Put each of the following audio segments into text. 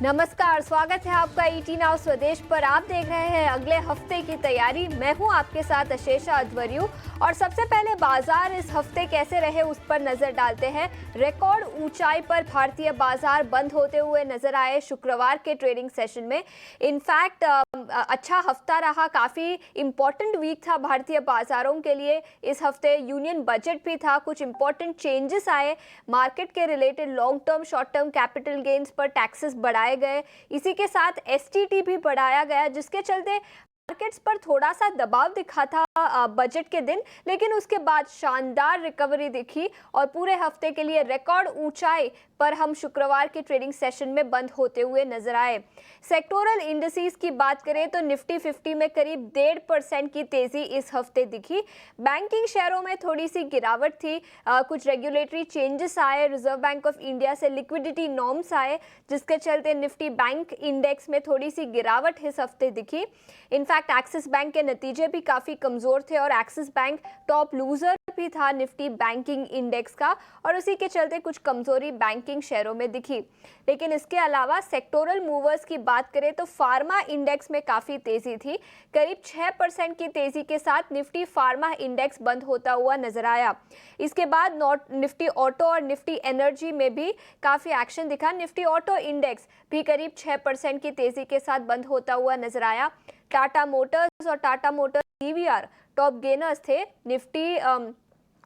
नमस्कार, स्वागत है आपका ईटी नाउ स्वदेश पर। आप देख रहे हैं अगले हफ्ते की तैयारी। मैं हूं आपके साथ अशेषा अध्वर्यु और सबसे पहले बाजार इस हफ्ते कैसे रहे उस पर नजर डालते हैं। रिकॉर्ड ऊंचाई पर भारतीय बाजार बंद होते हुए नजर आए शुक्रवार के ट्रेडिंग सेशन में। इनफैक्ट अच्छा हफ्ता रहा, काफ़ी इंपॉर्टेंट वीक था भारतीय बाजारों के लिए। इस हफ्ते यूनियन बजट भी था, कुछ इंपॉर्टेंट चेंजेस आए मार्केट के related. Long term short term capital gains पर टैक्सेस बढ़ाए गए, इसी के साथ एसटीटी भी बढ़ाया गया, जिसके चलते मार्केट्स पर थोड़ा सा दबाव दिखा था बजट के दिन, लेकिन उसके बाद शानदार रिकवरी दिखी और पूरे हफ्ते के लिए रिकॉर्ड ऊंचाई पर हम शुक्रवार के ट्रेडिंग सेशन में बंद होते हुए नजर आए। सेक्टोरल इंडिसेस की बात करें तो निफ्टी 50 में करीब 1.5% की तेजी इस हफ्ते दिखी। बैंकिंग शेयरों में थोड़ी सी गिरावट थी, कुछ रेगुलेटरी चेंजेस आए, रिजर्व बैंक ऑफ इंडिया से लिक्विडिटी नॉर्म्स आए, जिसके चलते निफ्टी बैंक इंडेक्स में थोड़ी सी गिरावट इस हफ्ते दिखी। इनफैक्ट एक्सिस बैंक के नतीजे भी काफ़ी कमज़ोर थे और एक्सिस बैंक टॉप लूजर भी था निफ्टी बैंकिंग इंडेक्स का, और उसी के चलते कुछ कमजोरी बैंकिंग शेयरों में दिखी। लेकिन इसके अलावा सेक्टोरल मूवर्स की बात करें तो फार्मा इंडेक्स में काफ़ी तेज़ी थी, करीब 6% की तेज़ी के साथ निफ्टी फार्मा इंडेक्स बंद होता हुआ नजर आया। इसके बाद निफ्टी ऑटो और निफ्टी एनर्जी में भी काफ़ी एक्शन दिखा। निफ्टी ऑटो इंडेक्स भी करीब 6% की तेज़ी के साथ बंद होता हुआ नजर आया। टाटा मोटर्स और Tata Motors EVR top gainers थे निफ्टी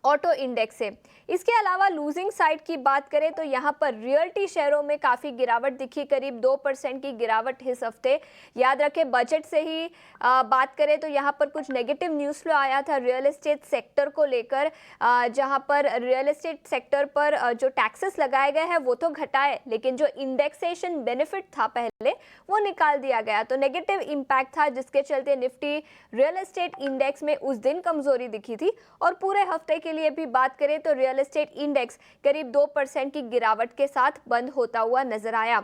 ऑटो इंडेक्स से। इसके अलावा लूजिंग साइड की बात करें तो यहाँ पर रियल्टी शेयरों में काफ़ी गिरावट दिखी, करीब 2% की गिरावट इस हफ्ते। याद रखें बजट से ही बात करें तो यहाँ पर कुछ नेगेटिव न्यूज़ फ्लो आया था रियल एस्टेट सेक्टर को लेकर, जहाँ पर रियल एस्टेट सेक्टर पर जो टैक्सेस लगाए गए हैं वो तो घटाए, लेकिन जो इंडेक्सेशन बेनिफिट था पहले वो निकाल दिया गया, तो नेगेटिव इम्पैक्ट था, जिसके चलते निफ्टी रियल एस्टेट इंडेक्स में उस दिन कमजोरी दिखी थी। और पूरे हफ्ते के लिए भी बात करें तो रियल एस्टेट इंडेक्स करीब 2% की गिरावट के साथ बंद होता हुआ नजर आया।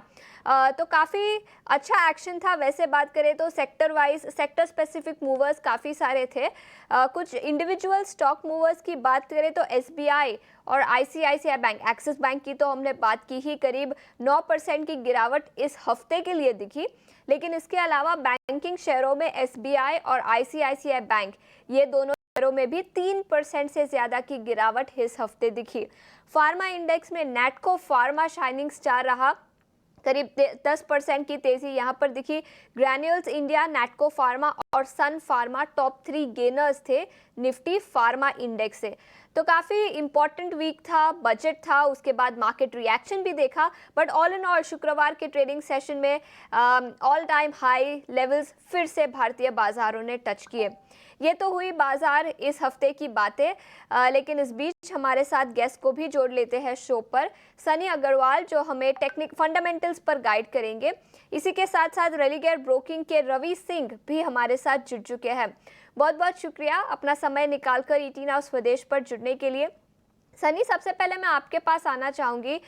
तो काफ़ी अच्छा एक्शन था। वैसे बात करें तो sector wise sector specific movers काफ़ी सारे थे। कुछ इंडिविजुअल स्टॉक मूवर्स की बात करें तो एसबीआई और आईसीआईसीआई बैंक, एक्सिस बैंक की तो हमने बात की ही, करीब 9% की गिरावट इस हफ्ते के लिए दिखी। लेकिन इसके अलावा बैंकिंग शेयरों में एसबीआई और आईसीआईसीआई बैंक, ये दोनों शेयरों में भी 3% से ज़्यादा की गिरावट इस हफ्ते दिखी। फार्मा इंडेक्स में नैटको फार्मा शाइनिंग स्टार रहा, करीब 10% की तेजी यहाँ पर दिखी। ग्रैन्यूल्स इंडिया, नैटको फार्मा और सन फार्मा टॉप 3 गेनर्स थे निफ्टी फार्मा इंडेक्स से। तो काफ़ी इंपॉर्टेंट वीक था, बजट था, उसके बाद मार्केट रिएक्शन भी देखा, बट ऑल इन ऑल शुक्रवार के ट्रेडिंग सेशन में ऑल टाइम हाई लेवल्स फिर से भारतीय बाजारों ने टच किए। ये तो हुई बाजार इस हफ्ते की बातें, लेकिन इस बीच हमारे साथ गेस्ट को भी जोड़ लेते हैं शो पर, सनी अग्रवाल, जो हमें टेक्निक फंडामेंटल्स पर गाइड करेंगे। इसी के साथ साथ रेलिगेयर ब्रोकिंग के रवि सिंह भी हमारे साथ जुड़ चुके हैं। बहुत बहुत शुक्रिया अपना समय निकालकर ईटी नाउ स्वदेश पर जुड़ने के लिए। सनी, सबसे पहले मैं आपके पास आना चाहूँगी।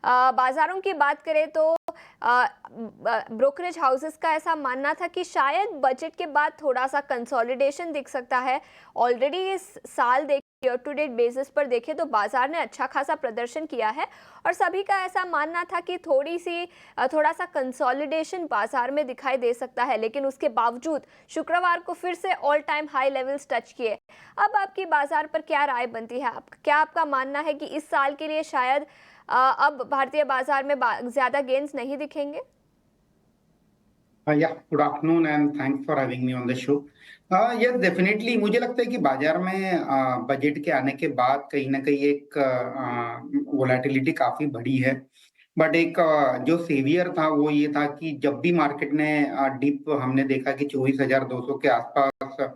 बाजारों की बात करें तो ब्रोकरेज हाउसेस का ऐसा मानना था कि शायद बजट के बाद थोड़ा सा कंसोलिडेशन दिख सकता है। ऑलरेडी इस साल ईयर टू डेट बेसिस पर देखें तो बाजार ने अच्छा खासा प्रदर्शन किया है और सभी का ऐसा मानना था कि थोड़ा सा कंसोलिडेशन बाजार में दिखाई दे सकता है, लेकिन उसके बावजूद शुक्रवार को फिर से all time high levels touch किए। अब आपकी बाजार पर क्या राय बनती है? क्या आपका मानना है कि इस साल के लिए शायद अब भारतीय बाजार में ज्यादा गेन्स नहीं दिखेंगे? Yeah, good afternoon and thanks for having me on the show. Yes, definitely मुझे लगता है कि बाजार में बजट के आने के बाद कहीं ना कहीं एक वोलेटिलिटी काफी बढ़ी है। बट एक जो सेवियर था वो ये था कि जब भी मार्केट ने डिप हमने देखा कि 24,200 के आसपास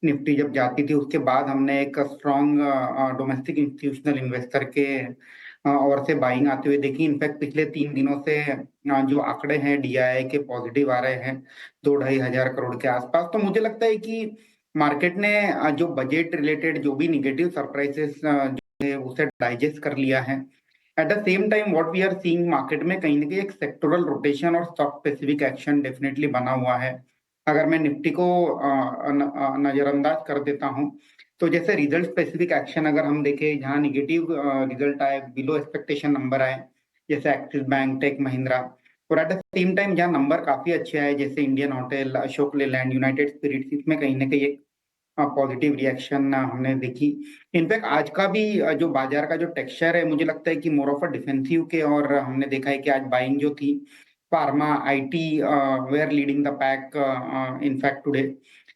निफ्टी जब जाती थी, उसके बाद हमने एक स्ट्रॉन्ग डोमेस्टिक इंस्टीट्यूशनल इन्वेस्टर के और से बाइंग आते हुए देखी। इनफैक्ट पिछले 3 दिनों से जो आंकड़े हैं डीआईआई के पॉजिटिव आ रहे हैं 2-2.5 हजार करोड़ के आसपास। तो मुझे लगता है कि मार्केट ने जो बजट रिलेटेड जो भी निगेटिव सरप्राइजेस जो है उसे डाइजेस्ट कर लिया है। At the same time what we are seeing market में कहीं ना कहीं एक सेक्टोरल रोटेशन और स्टॉक स्पेसिफिक एक्शन डेफिनेटली बना हुआ है। अगर मैं निफ्टी को नजरअंदाज कर देता हूँ तो जैसे रिजल्ट स्पेसिफिक एक्शन अगर हम देखें, जहाँ निगेटिव रिजल्ट आए, बिलो एक्सपेक्टेशन नंबर आए, जैसे एक्सिस बैंक, टेक महिंद्रा, और एट द सेम टाइम जहाँ नंबर काफी अच्छे आए, जैसे Indian Hotel, Ashok Leyland, United Spirits, इसमें कहीं ना कहीं एक पॉजिटिव रिएक्शन हमने देखी। इनफैक्ट आज का भी जो बाजार का जो टेक्सचर है, मुझे लगता है कि मोर ऑफ अ डिफेंसिव के, और हमने देखा है कि आज बाइंग जो थी pharma, IT were leading the pack in fact today.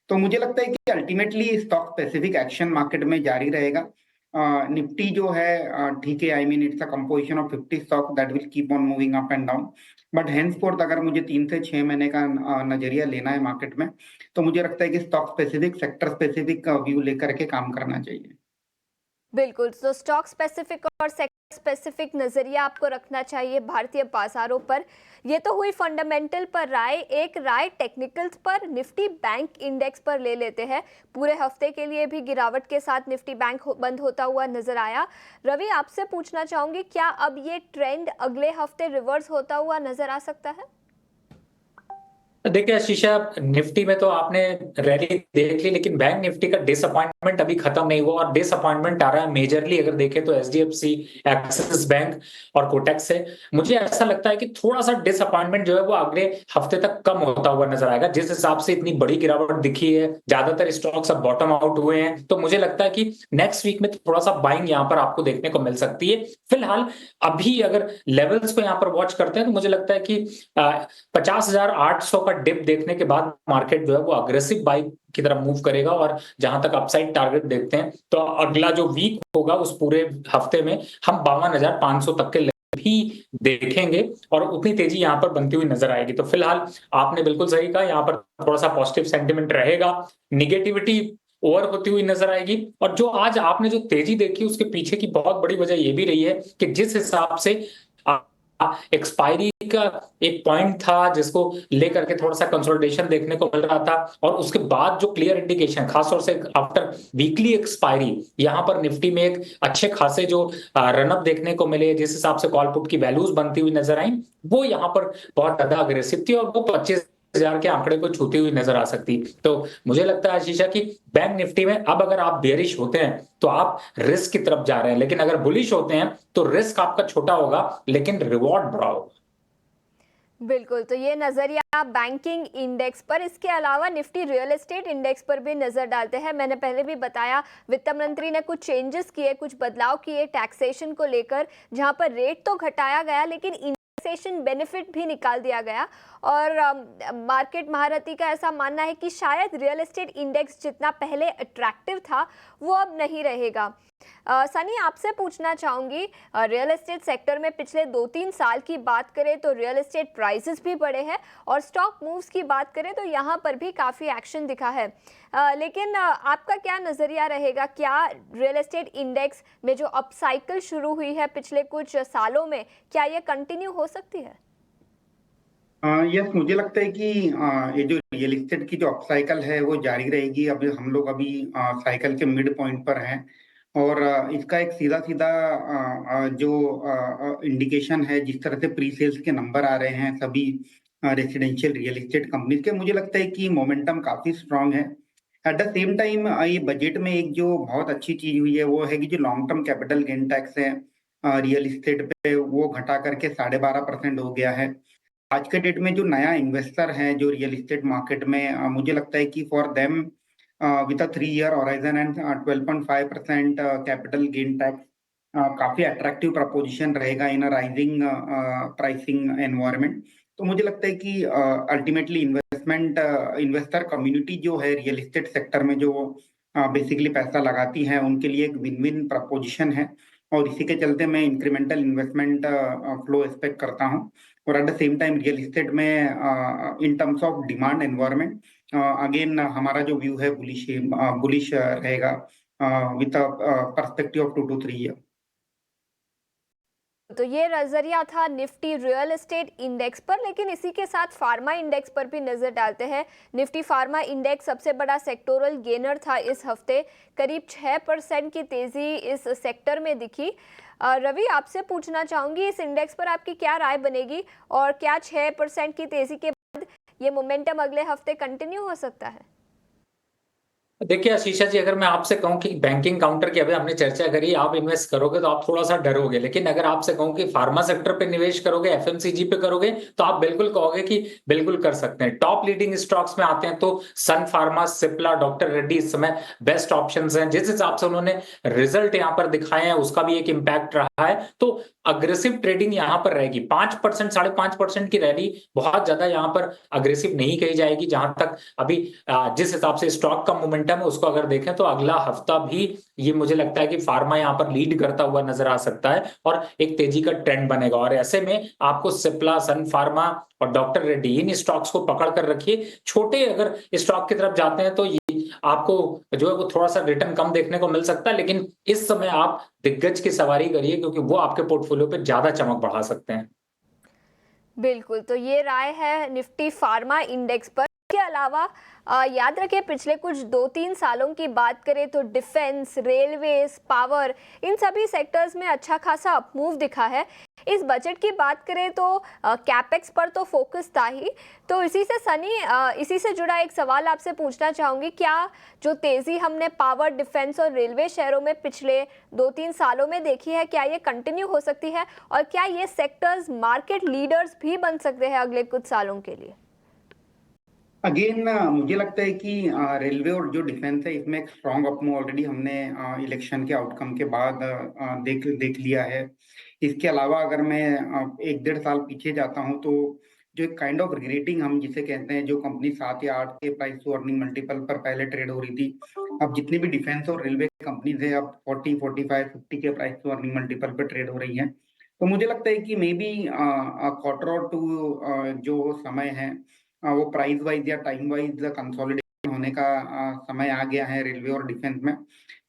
तो मुझे लगता है कि ultimately stock specific action market में जारी रहेगा। निफ्टी जो है ठीक है, I mean it's a composition of 50 stock that will keep on moving up and down. But hence forth अगर मुझे 3 से 6 महीने का नजरिया लेना है मार्केट में, तो मुझे लगता है कि stock specific, sector specific view लेकर के काम करना चाहिए। बिल्कुल, तो स्टॉक स्पेसिफिक और सेक्टर स्पेसिफिक नज़रिया आपको रखना चाहिए भारतीय बाजारों पर। ये तो हुई फंडामेंटल पर राय। एक राय टेक्निकल्स पर, निफ्टी बैंक इंडेक्स पर ले लेते हैं। पूरे हफ्ते के लिए भी गिरावट के साथ निफ्टी बैंक बंद होता हुआ नजर आया। रवि, आपसे पूछना चाहूंगी, क्या अब ये ट्रेंड अगले हफ्ते रिवर्स होता हुआ नजर आ सकता है? देखिए शीशा, निफ्टी में तो आपने रैली देख ली, लेकिन बैंक निफ्टी का डिसअपॉइंटमेंट अभी खत्म नहीं हुआ, और डिसअपॉइंटमेंट आ रहा है मेजरली अगर देखें तो एचडीएफसी, एक्सिस बैंक और कोटक से। मुझे ऐसा लगता है कि थोड़ा सा डिसअपॉइंटमेंट जो है वो अगले हफ्ते तक कम होता हुआ नजर आएगा। जिस हिसाब से इतनी बड़ी गिरावट दिखी है, ज्यादातर स्टॉक्स अब बॉटम आउट हुए हैं, तो मुझे लगता है कि नेक्स्ट वीक में थोड़ा सा बाइंग यहाँ पर आपको देखने को मिल सकती है। फिलहाल अभी अगर लेवल्स को यहाँ पर वॉच करते हैं तो मुझे लगता है कि 50,800 का डिप देखने के बाद मार्केट जो है वो अग्रेसिव बाई की तरफ मूव करेगा। और जहां तक अपसाइड टारगेट देखते हैं तो अगला जो वीक होगा उस पूरे हफ्ते में हम 52,500 तक के लेवल भी देखेंगे, और उतनी तेजी यहां पर बनती हुई नजर आएगी। तो फिलहाल आपने बिल्कुल सही कहा, यहां पर थोड़ा सा पॉजिटिव सेंटिमेंट रहेगा, निगेटिविटी ओवर होती हुई नजर आएगी। और जो आज आपने जो तेजी देखी उसके पीछे की बहुत बड़ी वजह यह भी रही है कि जिस हिसाब से एक्सपायरी का एक पॉइंट था जिसको लेकर के थोड़ा सा कंसोलिडेशन देखने को मिल रहा था, और उसके बाद जो क्लियर इंडिकेशन खासतौर से आफ्टर वीकली एक्सपायरी यहां पर निफ्टी में एक अच्छे खासे जो रनअप देखने को मिले, जिस हिसाब से कॉल पुट की वैल्यूज बनती हुई नजर आई, वो यहां पर बहुत ज्यादा अग्रेसिव थी, और वो 25,000 के आंकड़े को छूती हुई नजर आ सकती। तो मुझे लगता है शीशा की बैंक निफ्टी में अब अगर आप बेयरिश होते हैं तो आप रिस्क की तरफ जा रहे हैं, लेकिन अगर बुलिश होते हैं तो रिस्क आपका छोटा होगा लेकिन रिवॉर्ड बड़ा होगा। बिल्कुल, तो ये नज़रिया बैंकिंग इंडेक्स पर। इसके अलावा निफ्टी रियल एस्टेट इंडेक्स पर भी नज़र डालते हैं। मैंने पहले भी बताया, वित्त मंत्री ने कुछ चेंजेस किए, कुछ बदलाव किए टैक्सेशन को लेकर, जहां पर रेट तो घटाया गया लेकिन इंडेक्सेशन बेनिफिट भी निकाल दिया गया। और मार्केट महारथी का ऐसा मानना है कि शायद रियल एस्टेट इंडेक्स जितना पहले अट्रैक्टिव था वो अब नहीं रहेगा। सनी, आपसे पूछना चाहूंगी, रियल एस्टेट सेक्टर में पिछले 2-3 साल की बात करें तो रियल एस्टेट प्राइसेस भी बढ़े हैं, और स्टॉक मूव्स की बात करें तो यहाँ पर भी काफ़ी एक्शन दिखा है। लेकिन आपका क्या नज़रिया रहेगा, क्या रियल एस्टेट इंडेक्स में जो अपसाइकिल शुरू हुई है पिछले कुछ सालों में, क्या ये कंटिन्यू हो सकती है? यस, मुझे लगता है कि ये जो रियल एस्टेट की जो अप साइकिल है वो जारी रहेगी। अभी हम लोग अभी साइकिल के मिड पॉइंट पर हैं, और इसका एक सीधा सीधा जो इंडिकेशन है, जिस तरह से प्री सेल्स के नंबर आ रहे हैं सभी रेसिडेंशियल रियल एस्टेट कंपनीज के, मुझे लगता है कि मोमेंटम काफी स्ट्रांग है। एट द सेम टाइम ये बजट में एक जो बहुत अच्छी चीज हुई है वो है कि जो long term capital gain tax है रियल एस्टेट पे, वो घटा करके 12.5% हो गया है। आज के डेट में जो नया इन्वेस्टर है जो रियल एस्टेट मार्केट में, मुझे लगता है कि for them with a 3 year horizon and 12.5% capital gain tax काफी अट्रैक्टिव प्रपोजिशन रहेगा इन अ राइजिंग प्राइसिंग एनवायरनमेंट। तो मुझे लगता है कि अल्टीमेटली इन्वेस्टर कम्युनिटी जो है रियल एस्टेट सेक्टर में जो बेसिकली पैसा लगाती है, उनके लिए एक विन विन प्रपोजिशन है, और इसी के चलते मैं इंक्रीमेंटल इन्वेस्टमेंट फ्लो एक्सपेक्ट करता हूँ। और at the same time real estate में in terms of demand environment again हमारा जो व्यू है बुलिश रहेगा with perspective of 2 to 3 year. तो ये नजरिया था निफ्टी रियल एस्टेट इंडेक्स पर, लेकिन इसी के साथ फार्मा इंडेक्स पर भी नजर डालते हैं। निफ्टी फार्मा इंडेक्स सबसे बड़ा सेक्टोरल गेनर था इस हफ्ते, करीब 6% की तेजी इस सेक्टर में दिखी। रवि, आपसे पूछना चाहूंगी, इस इंडेक्स पर आपकी क्या राय बनेगी, और क्या 6% की तेजी के बाद ये मोमेंटम अगले हफ्ते कंटिन्यू हो सकता है? देखिए आशीषा जी, अगर मैं आपसे कहूं कि बैंकिंग काउंटर की अभी हमने चर्चा करी, आप इन्वेस्ट करोगे तो आप थोड़ा सा डरोगे, लेकिन अगर आपसे कहूं कि फार्मा सेक्टर पे निवेश करोगे, एफएमसीजी पे करोगे, तो आप बिल्कुल कहोगे कि बिल्कुल कर सकते हैं। टॉप लीडिंग स्टॉक्स में आते हैं तो सन फार्मा, सिप्ला, डॉक्टर रेड्डी इस समय बेस्ट ऑप्शंस हैं। जिस हिसाब से उन्होंने रिजल्ट यहाँ पर दिखाए हैं उसका भी एक इम्पैक्ट रहा है, तो अग्रेसिव ट्रेडिंग यहाँ पर रहेगी। 5%, 5.5% की रैली बहुत ज्यादा यहाँ पर अग्रेसिव नहीं कही जाएगी। जहां तक अभी जिस हिसाब से स्टॉक का मोमेंटम है उसको अगर देखें तो अगला हफ्ता भी ये मुझे लगता है कि फार्मा यहाँ पर लीड करता हुआ नजर आ सकता है और एक तेजी का ट्रेंड बनेगा। और ऐसे में आपको सिप्ला, सन फार्मा और डॉक्टर रेड्डी इन स्टॉक्स को पकड़ कर रखिए। छोटे अगर स्टॉक की तरफ जाते हैं तो ये आपको जो है वो थोड़ा सा रिटर्न कम देखने को मिल सकता है, लेकिन इस समय आप दिग्गज की सवारी करिए क्योंकि वो आपके पोर्टफोलियो पे ज्यादा चमक बढ़ा सकते हैं। बिल्कुल, तो ये राय है निफ्टी फार्मा इंडेक्स पर। इसके अलावा याद रखें, पिछले कुछ 2-3 सालों की बात करें तो डिफेंस, रेलवेज, पावर, इन सभी सेक्टर्स में अच्छा खासा अपमूव दिखा है। इस बजट की बात करें तो कैपेक्स पर तो फोकस था ही। तो इसी से सनी, इसी से जुड़ा एक सवाल आपसे पूछना चाहूँगी, क्या जो तेज़ी हमने पावर, डिफेंस और रेलवे शहरों में पिछले 2-3 सालों में देखी है, क्या ये कंटिन्यू हो सकती है? और क्या ये सेक्टर्स मार्केट लीडर्स भी बन सकते हैं अगले कुछ सालों के लिए? अगेन मुझे लगता है कि रेलवे और जो डिफेंस है इसमें एक स्ट्रॉन्ग अपमूव ऑलरेडी हमने इलेक्शन के आउटकम के बाद देख देख लिया है। इसके अलावा अगर मैं 1-1.5 साल पीछे जाता हूं तो जो एक काइंड ऑफ रेटिंग हम जिसे कहते हैं, जो कंपनी 7 या 8 के प्राइस टू अर्निंग मल्टीपल पर पहले ट्रेड हो रही थी, अब जितनी भी डिफेंस और रेलवे कंपनीज है अब 40, 45, 50 के प्राइस टू अर्निंग मल्टीपल पर ट्रेड हो रही हैं। तो मुझे लगता है कि मे बी क्वार्टर और टू जो समय है वो प्राइस वाइज या टाइम वाइज कंसोलिडेशन होने का समय आ गया है रेलवे और डिफेंस में।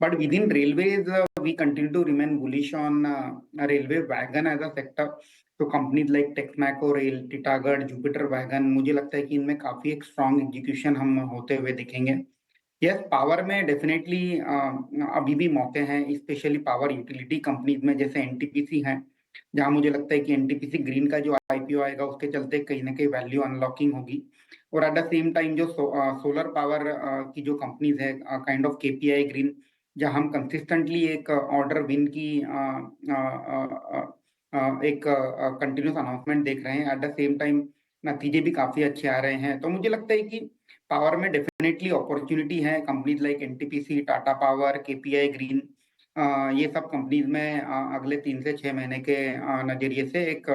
But within railways we continue to remain bullish on railway wagon as a sector. तो companies like Texmaco rail, Titagarh, Jupiter wagon, मुझे लगता है कि इनमें काफी एक स्ट्रॉन्ग एग्जीक्यूशन हम होते हुए दिखेंगे। यस, पावर में डेफिनेटली अभी भी मौके हैं, स्पेशली पावर यूटिलिटी कंपनीज में जैसे एनटीपीसी है, जहां मुझे लगता है कि एनटीपीसी ग्रीन का जो आईपीओ आएगा उसके चलते कहीं ना कहीं वैल्यू अनलॉकिंग होगी। और एट द सेम टाइम जो सोलर पावर की जो कंपनीज है, काइंड ऑफ केपीआई ग्रीन, जहां हम कंसिस्टेंटली एक ऑर्डर विन की एक कंटिन्यूस अनाउंसमेंट देख रहे हैं, एट द सेम टाइम नतीजे भी काफी अच्छे आ रहे हैं। तो मुझे लगता है कि पावर में डेफिनेटली अपॉर्चुनिटी है। Companies like NTPC, Tata power, KPI green, ये सब कंपनीज में अगले 3 से 6 महीने के नजरिए से एक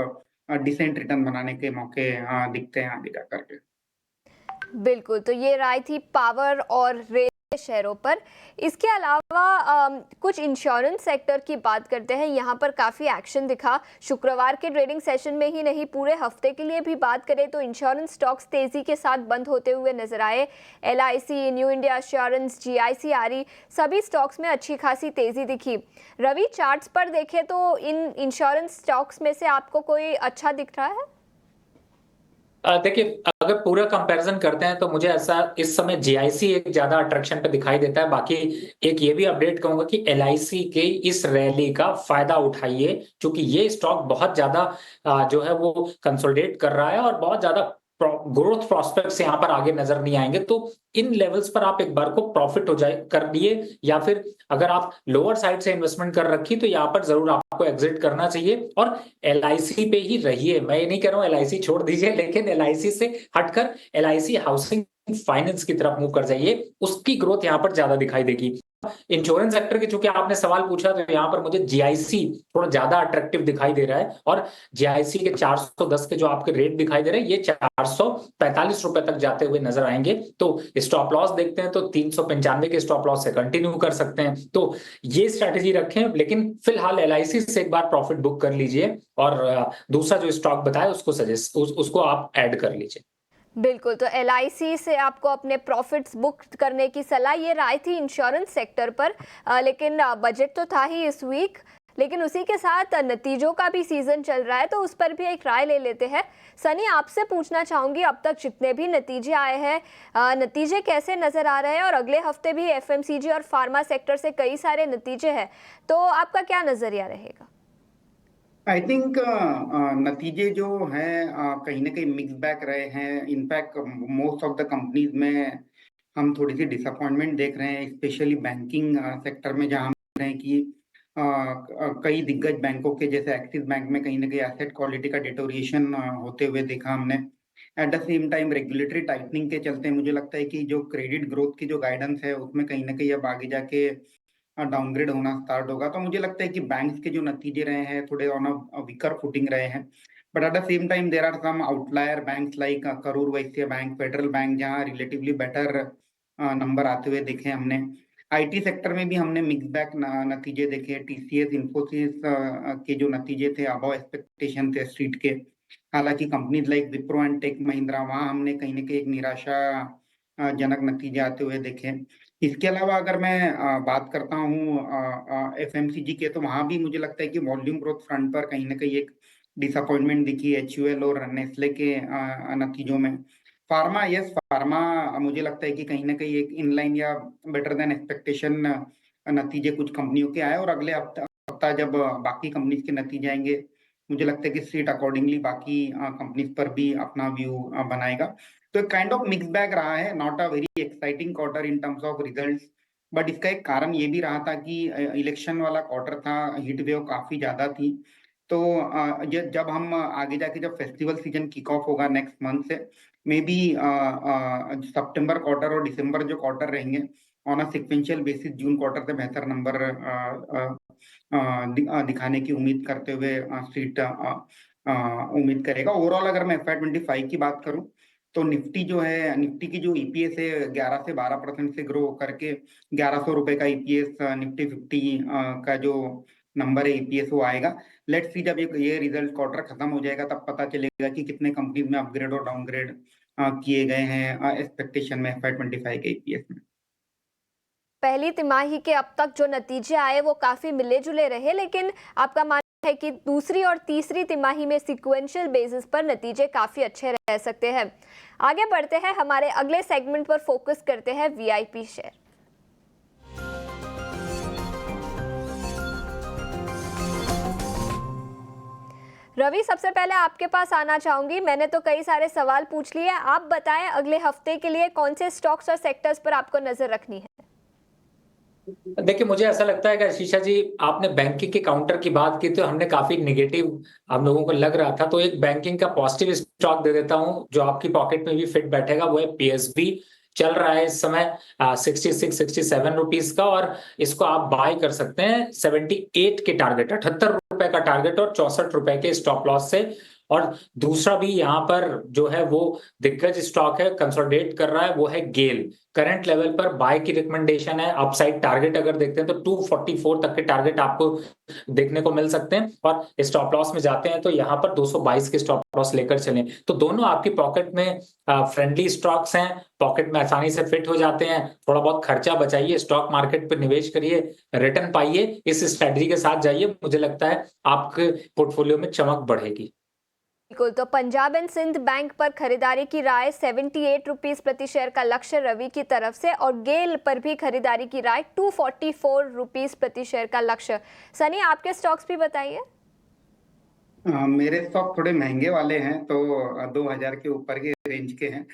डिसेंट रिटर्न बनाने के मौके दिखते हैं आगे जाकर के। बिल्कुल, तो ये राय थी पावर और रेलवे शहरों पर। इसके अलावा कुछ इंश्योरेंस सेक्टर की बात करते हैं। यहाँ पर काफ़ी एक्शन दिखा शुक्रवार के ट्रेडिंग सेशन में ही नहीं, पूरे हफ्ते के लिए भी बात करें तो इंश्योरेंस स्टॉक्स तेज़ी के साथ बंद होते हुए नजर आए। LIC, new India assurance, GIC आरी, सभी स्टॉक्स में अच्छी खासी तेज़ी दिखी। रवि, चार्ट्स पर देखें तो इन इंश्योरेंस स्टॉक्स में से आपको कोई अच्छा दिख रहा है? देखिए, अगर पूरा कंपैरिजन करते हैं तो मुझे ऐसा इस समय जीआईसी एक ज्यादा अट्रैक्शन पे दिखाई देता है। बाकी एक ये भी अपडेट कहूंगा कि एलआईसी के इस रैली का फायदा उठाइए, क्योंकि ये स्टॉक बहुत ज्यादा जो है वो कंसोलिडेट कर रहा है और बहुत ज्यादा ग्रोथ प्रोस्पेक्ट्स यहाँ पर आगे नजर नहीं आएंगे। तो इन लेवल्स पर आप एक बार को प्रॉफिट हो जाए कर लिए, या फिर अगर आप लोअर साइड से इन्वेस्टमेंट कर रखी तो यहाँ पर जरूर आपको एग्जिट करना चाहिए और एलआईसी पे ही रहिए। मैं ये नहीं कह रहा हूँ एलआईसी छोड़ दीजिए, लेकिन एलआईसी से हटकर एलआईसी हाउसिंग फाइनेंस की तरफ मूव कर जाइए, उसकी ग्रोथ यहाँ पर ज्यादा दिखाई देगी। इंश्योरेंस सेक्टर की चूंकि आपने सवाल पूछा तो यहाँ पर मुझे जीआईसी थोड़ा ज्यादा अट्रैक्टिव दिखाई दे रहा है और जीआईसी के 410 के जो आपके रेट दिखाई दे रहे हैं ये 445 रुपए तक जाते हुए नजर आएंगे। तो स्टॉप लॉस देखते हैं तो 395 के स्टॉप लॉस से कंटिन्यू कर सकते हैं। तो ये स्ट्रेटेजी रखें, लेकिन फिलहाल एलआईसी से एक बार प्रॉफिट बुक कर लीजिए और दूसरा जो स्टॉक बताया उसको उसको आप ऐड कर लीजिए। बिल्कुल, तो एलआईसी से आपको अपने प्रॉफिट्स बुक करने की सलाह, ये राय थी इंश्योरेंस सेक्टर पर। लेकिन बजट तो था ही इस वीक, लेकिन उसी के साथ नतीजों का भी सीजन चल रहा है, तो उस पर भी एक राय ले लेते हैं। सनी, आपसे पूछना चाहूँगी, अब तक जितने भी नतीजे आए हैं, नतीजे कैसे नज़र आ रहे हैं? और अगले हफ्ते भी एफएमसीजी और फार्मा सेक्टर से कई सारे नतीजे हैं, तो आपका क्या नज़रिया रहेगा? आई थिंक नतीजे जो हैं कहीं ना कहीं मिक्स बैक रहे हैं। In fact most of the companies में हम थोड़ी सी डिसअपॉइंटमेंट देख रहे हैं, स्पेशली बैंकिंग सेक्टर में, जहां हम देख रहे हैं कि कई दिग्गज बैंकों के जैसे एक्सिस बैंक में कहीं ना कहीं एसेट क्वालिटी का डिटोरिएशन होते हुए देखा हमने। Eight the same time regulatory tightening के चलते मुझे लगता है कि जो क्रेडिट ग्रोथ की जो गाइडेंस है उसमें कहीं ना कहीं अब आगे जाके डाउनग्रेड होना स्टार्ट होगा। तो मुझे लगता है कि बैंक्स के जो नतीजे रहे हैं थोड़े ऑन अ वीकर फुटिंग रहे हैं। But at the same time there are some outlier banks like Karur Vysya Bank, Federal Bank, जहाँ रिलेटिवली बेटर नंबर आते हुए देखे हमने। आईटी सेक्टर में भी हमने मिक्स बैक नतीजे देखे। टीसीएस, इन्फोसिस के जो नतीजे थे अबव एक्सपेक्टेशन थे स्ट्रीट के। हालांकि companies like Wipro and Tech Mahindra, वहां हमने कहीं ना कहीं एक निराशा जनक नतीजे आते हुए देखे। इसके अलावा अगर मैं बात करता हूँ एफएमसीजी के, तो वहां भी मुझे लगता है कि वॉल्यूम ग्रोथ फ्रंट पर कहीं ना कहीं एक डिसअपॉइंटमेंट दिखी एचयूएल और नेस्ले के नतीजों में। फार्मा, यस, फार्मा मुझे लगता है कि कहीं ना कहीं एक इनलाइन या बेटर देन एक्सपेक्टेशन नतीजे कुछ कंपनियों के आए, और अगले हफ्ता जब बाकी कंपनीज के नतीजे आएंगे मुझे लगता है कि स्ट्रीट अकॉर्डिंगली बाकी कंपनीज पर भी अपना व्यू बनाएगा। तो एक काइंड ऑफ मिक्स बैग रहा है, not a very exciting quarter in terms of results. But इसका एक कारण ये भी रहा था कि इलेक्शन वाला क्वार्टर था, हीट वेव काफी ज्यादा थी। तो जब हम आगे जाके जब फेस्टिवल सीजन किक ऑफ होगा नेक्स्ट मंथ से, मे बी सितंबर क्वार्टर और दिसंबर जो क्वार्टर रहेंगे on a sequential basis June quarter से बेहतर नंबर दिखाने की उम्मीद करते हुए स्ट्रीट उम्मीद करेगा। ओवरऑल अगर मैं FY25 की बात करूं तो निफ्टी जो है, निफ्टी की जो ईपीएस है 11 से 12% से ग्रो करके 1100 रुपए का ईपीएस निफ्टी 50 का जो नंबर है ईपीएस वो आएगा। लेट्स सी, जब ये रिजल्ट क्वार्टर खत्म हो जाएगा तब पता चलेगा कि कितने कंपनीज में अपग्रेड और डाउनग्रेड किए गए हैं एक्सपेक्टेशन में FY25 के ईपीएस में। पहली तिमाही के अब तक जो नतीजे आए वो काफ़ी मिले जुले रहे, लेकिन आपका मानना है कि दूसरी और तीसरी तिमाही में सीक्वेंशियल बेसिस पर नतीजे काफ़ी अच्छे रह सकते हैं। आगे बढ़ते हैं, हमारे अगले सेगमेंट पर फोकस करते हैं वीआईपी शेयर। रवि, सबसे पहले आपके पास आना चाहूंगी। मैंने तो कई सारे सवाल पूछ लिए, आप बताएं अगले हफ्ते के लिए कौन से स्टॉक्स और सेक्टर्स पर आपको नजर रखनी है। देखिए, मुझे ऐसा लगता है कि आशीषा जी, आपने बैंकिंग के काउंटर की बात की तो हमने काफी नेगेटिव हम लोगों को लग रहा था, तो एक बैंकिंग का पॉजिटिव स्टॉक दे देता हूं जो आपकी पॉकेट में भी फिट बैठेगा। वो है पीएसबी। चल रहा है इस समय 66-67 रुपीज का, और इसको आप बाय कर सकते हैं 78 के टारगेट, 78 रुपए का टारगेट और 64 रुपए के स्टॉप लॉस से। और दूसरा भी यहाँ पर जो है वो दिग्गज स्टॉक है, कंसोलिडेट कर रहा है, वो है गेल। करंट लेवल पर बाय की रिकमेंडेशन है। अपसाइड टारगेट अगर देखते हैं तो 244 तक के टारगेट आपको देखने को मिल सकते हैं, और स्टॉप लॉस में जाते हैं तो यहाँ पर 222 के स्टॉप लॉस लेकर चलें। तो दोनों आपकी पॉकेट में फ्रेंडली स्टॉक्स हैं, पॉकेट में आसानी से फिट हो जाते हैं। थोड़ा बहुत खर्चा बचाइए, स्टॉक मार्केट पर निवेश करिए, रिटर्न पाइए, इस स्ट्रेटजी के साथ जाइए। मुझे लगता है आपके पोर्टफोलियो में चमक बढ़ेगी। बिल्कुल, तो पंजाब एंड सिंध बैंक पर खरीदारी की राय 78 रुपीज प्रति शेयर का लक्ष्य रवि की तरफ से, और गेल पर भी खरीदारी की राय 244 रुपीज प्रति शेयर का लक्ष्य। सनी, आपके स्टॉक्स भी बताइए। मेरे स्टॉक थोड़े महंगे वाले हैं, तो 2000 के ऊपर के रेंज के हैं।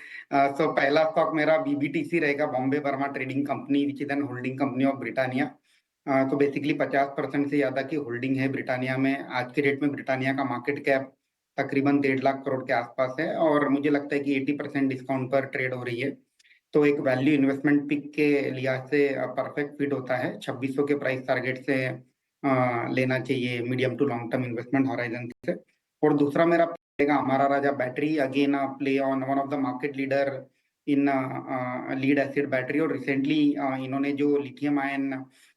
तो पहला स्टॉक मेरा बीबीटीसी रहेगा, Bombay Burma trading company, which is an holding company of Britannia. तो बेसिकली 50% से ज्यादा की होल्डिंग है ब्रिटानिया में। आज के डेट में ब्रिटानिया का मार्केट कैप तकरीबन 1.5 लाख करोड़ के आसपास है, और मुझे लगता है कि 80% डिस्काउंट पर ट्रेड हो रही है। तो एक वैल्यू इन्वेस्टमेंट पिक के लिहाज से परफेक्ट फिट होता है। 2600 के प्राइस टारगेट से लेना चाहिए medium to long term investment horizon से। और दूसरा मेरा रहेगा हमारा Raja battery, again play on one of the market leader in lead acid battery. और रिसेंटली इन्होंने जो लिथियम आयन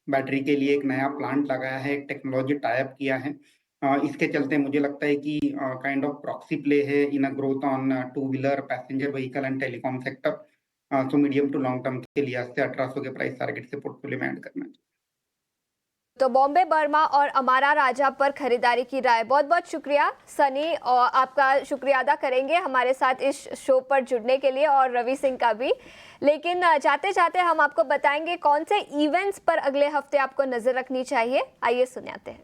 बैटरी के लिए एक नया प्लांट लगाया है, एक टेक्नोलॉजी टाइप किया है। इसके चलते मुझे लगता है कि काइंड ऑफ प्रॉक्सी प्ले है in a growth on two wheeler, passenger vehicle and telecom sector. तो मीडियम टू लॉन्ग टर्म के लिहाज से 1800 के प्राइस टारगेट से पोर्टफोलियो में ऐड करना चाहिए। तो बॉम्बे बर्मा और अमारा राजा पर खरीदारी की राय। बहुत बहुत शुक्रिया सनी, और आपका शुक्रिया अदा करेंगे हमारे साथ इस शो पर जुड़ने के लिए, और रवि सिंह का भी। लेकिन जाते जाते हम आपको बताएंगे कौन से इवेंट्स पर अगले हफ्ते आपको नजर रखनी चाहिए। आइए सुनाते हैं।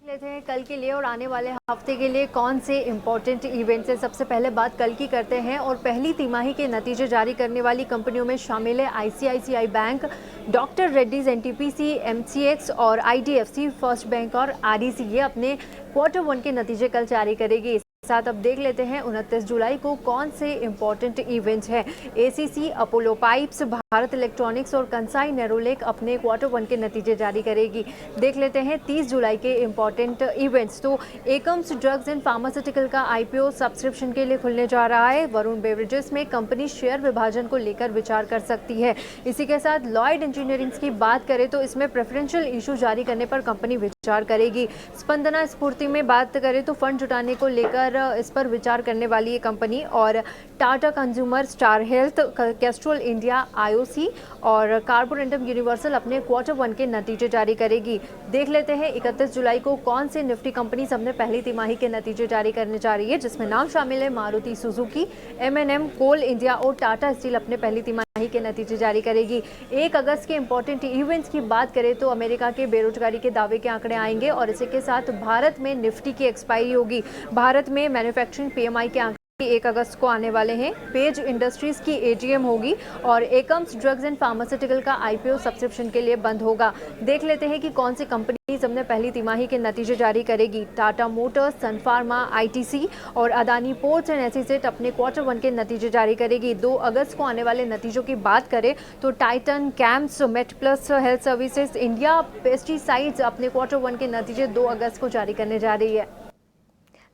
लेते हैं कल के लिए और आने वाले हफ्ते के लिए कौन से इम्पोर्टेंट इवेंट्स हैं। सबसे पहले बात कल की करते हैं और पहली तिमाही के नतीजे जारी करने वाली कंपनियों में शामिल है ICICI bank, doctor Reddy's, NTPC, MCX और आईडीएफसी फर्स्ट बैंक और आरईसी। ये अपने Q1 के नतीजे कल जारी करेगी। साथ अब देख लेते हैं 29 जुलाई को कौन से इम्पोर्टेंट इवेंट्स हैं। ACC, Apollo pipes, Bharat electronics और कंसाई नेरोलेक अपने Q1 के नतीजे जारी करेगी। देख लेते हैं 30 जुलाई के इम्पोर्टेंट इवेंट्स। तो एकम्स ड्रग्स एंड फार्मास्यूटिकल का आईपीओ सब्सक्रिप्शन के लिए खुलने जा रहा है। वरुण बेवरेजेस में कंपनी शेयर विभाजन को लेकर विचार कर सकती है। इसी के साथ लॉयड इंजीनियरिंग की बात करें तो इसमें प्रेफरेंशियल इशू जारी करने पर कंपनी विचार करेगी। स्पंदना स्फूर्ति में बात करें तो फंड जुटाने को लेकर इस पर विचार करने वाली ये कंपनी। और Tata Consumer, Star Health, Castrol India, IOC और कार्बोरेंडम यूनिवर्सल अपने Q1 के नतीजे जारी करेगी। देख लेते हैं 31 जुलाई को कौन से निफ्टी कंपनीज अपने पहली तिमाही के नतीजे जारी करने जा रही है, जिसमें नाम शामिल है मारुति सुजुकी, एमएनएम, कोल इंडिया और टाटा स्टील अपने पहली तिमाही के नतीजे जारी करेगी। 1 अगस्त के इंपॉर्टेंट इवेंट्स की बात करें तो अमेरिका के बेरोजगारी के दावे के आंकड़े आएंगे और इसी के साथ भारत में निफ्टी की एक्सपायरी होगी। भारत में मैन्युफैक्चरिंग पीएमआई के आंकड़े 1 अगस्त को आने वाले हैं। पेज इंडस्ट्रीज की एजीएम होगी और एकम्स ड्रग्स एंड फार्मास्यूटिकल का आईपीओ सब्सक्रिप्शन के लिए बंद होगा। देख लेते हैं कि कौन सी कंपनीज अपने पहली तिमाही के नतीजे जारी करेगी। टाटा मोटर्स, सन फार्मा, आईटीसी और अदानी पोर्ट्स एंड एसईजेड अपने Q1 के नतीजे जारी करेगी। 2 अगस्त को आने वाले नतीजों की बात करें तो Titan, CAMS, MedPlus health services, India pesticides अपने Q1 के नतीजे 2 अगस्त को जारी करने जा रही है।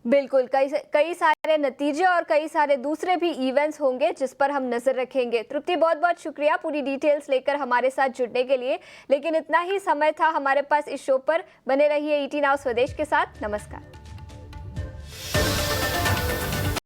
बिल्कुल, कई सारे नतीजे और कई सारे दूसरे भी इवेंट्स होंगे जिस पर हम नजर रखेंगे। तृप्ति, बहुत बहुत शुक्रिया पूरी डिटेल्स लेकर हमारे साथ जुड़ने के लिए। लेकिन इतना ही समय था हमारे पास इस शो पर। बने रहिए ET नाउ स्वदेश के साथ। नमस्कार।